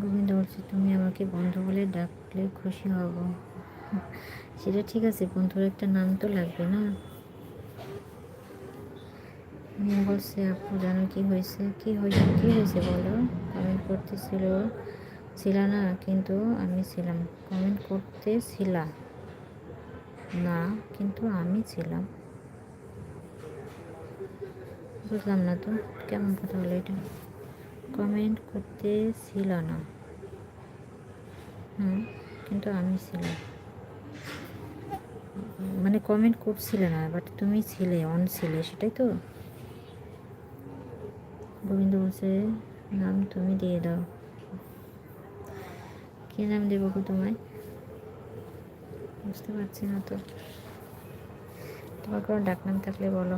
গোবিন্দ বলছে তুমি আমাকে বন্ধু বলে ডাকলে খুশি হব। সেটা ঠিক আছে, বন্ধুর একটা নাম তো লাগবে না। বলছে আপু জানো কি হয়েছে, কি হয়েছে বলো। কমেন্ট ছিল না, কিন্তু আমি ছিলাম। কমেন্ট করতেছিলা না, কিন্তু আমি ছিলাম। বুঝলাম না তো, কেমন কথা হলো এটা। কমেন্ট করতেছিল না, হুম, কিন্তু আমি ছিলাম। মানে কমেন্ট করছিলে না, বাট তুমি ছিলে, অন ছিলে, সেটাই তো। গোবিন্দ বলছে নাম তুমি দিয়ে দাও। কি নাম দেবো গো তোমায়, বুঝতে পারছি না তো। তোমার কোনো ডাকনাম থাকলে বলো।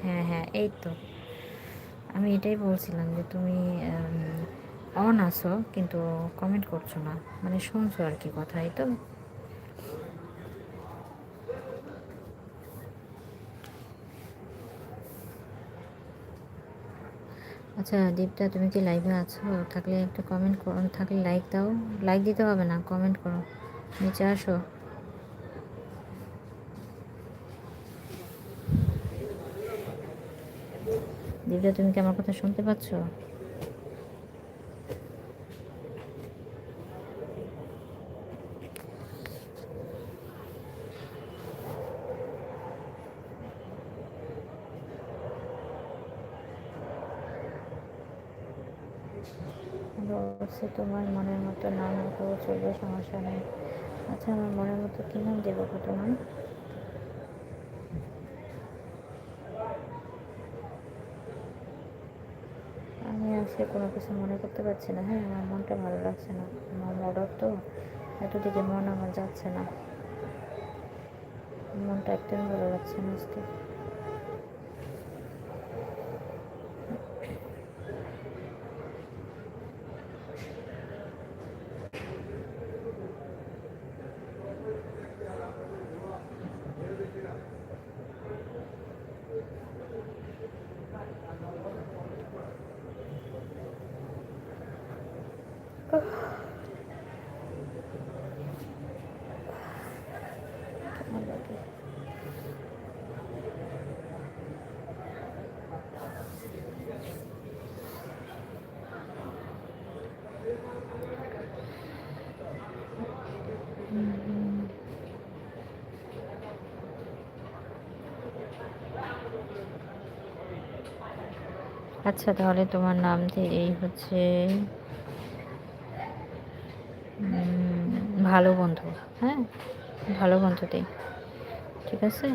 হ্যাঁ হ্যাঁ, এই তো আমি এটাই বলছিলাম যে তুমি অন আসো কিন্তু কমেন্ট করছো না, মানে শুনছো আর কি কথা, এই তো। আচ্ছা দীপটা, তুমি কি লাইভে আছো? থাকলে একটা কমেন্ট করো, থাকলে লাইক দাও। লাইক দিতে হবে না, কমেন্ট করো, নিচে আসো। দীপটা, তুমি কি আমার কথা শুনতে পাচ্ছ? বলছে তোমার মনের মতো নাম হলেও চলবে, সমস্যা নেই। আচ্ছা আমার মনের মতো কী নাম দেবো কত নাম? আমি আজকে কোনো কিছু মনে করতে পারছি না। হ্যাঁ, আমার মনটা ভালো লাগছে না, আমার অর্ডার তো, এতদিকে মন আমার যাচ্ছে না, মনটা একদমই ভালো লাগছে না আজকে। কেমন লাগে। আচ্ছা তাহলে তোমার নাম দিয়ে এই হচ্ছে ভালো বন্ধু। হ্যাঁ, ভালো বন্ধু দেই, ঠিক আছে।